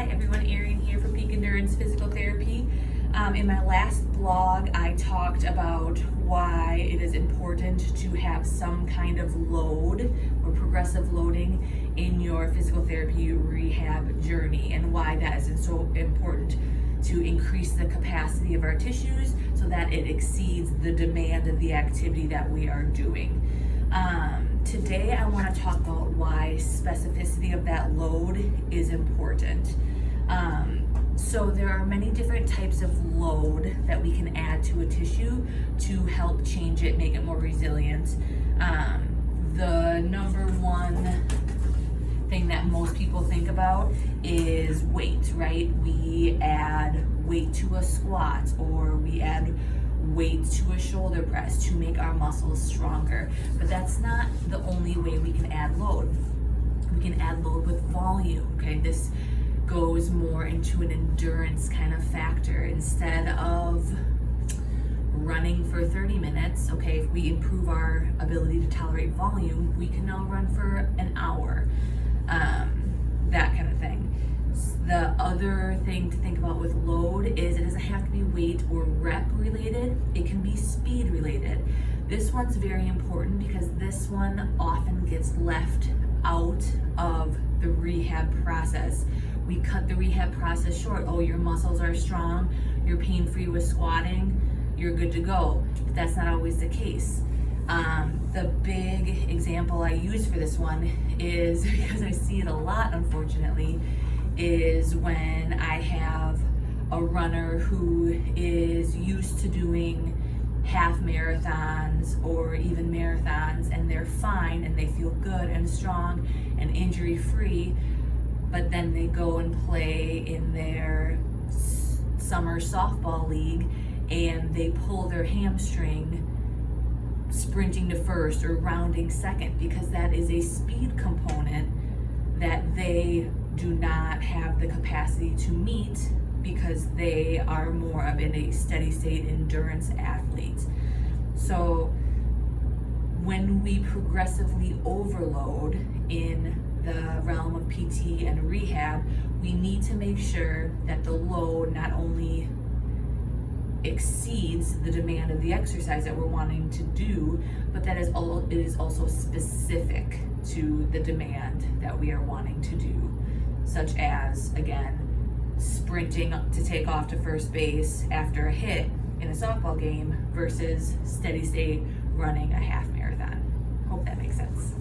Hi everyone, Erin here for Peak Endurance Physical Therapy. In my last blog, I talked about why it is important to have some kind of load or progressive loading in your physical therapy rehab journey, and why that is so important to increase the capacity of our tissues so that it exceeds the demand of the activity that we are doing. Today I want to talk about why specificity of that load is important. So there are many different types of load that we can add to a tissue to help change it, make it more resilient. The number one thing that most people think about is weight, right? We add weight to a squat, or we add weight to a shoulder press to make our muscles stronger. But that's not the only way we can add load. We can add load with volume, okay? This goes more into an endurance kind of factor. Instead of running for 30 minutes, okay, if we improve our ability to tolerate volume, we can now run for an hour, that kind of thing. The other thing to think about with load is it doesn't have to be weight or rep related, it can be speed related. This one's very important because this one often gets left out of the rehab process. We cut the rehab process short. Oh, your muscles are strong, you're pain-free with squatting, you're good to go. But that's not always the case. The big example I use for this one is, because I see it a lot unfortunately, is when I have a runner who is used to doing half marathons or even marathons, and they're fine and they feel good and strong and injury free, but then they go and play in their summer softball league and they pull their hamstring sprinting to first or rounding second, because that is a speed component that they do not have the capacity to meet, because they are more of a steady state endurance athlete. So when we progressively overload in the realm of PT and rehab, we need to make sure that the load not only exceeds the demand of the exercise that we're wanting to do, but that it is also specific to the demand that we are wanting to do, such as, again, sprinting to take off to first base after a hit in a softball game versus steady state running a half marathon. Hope that makes sense.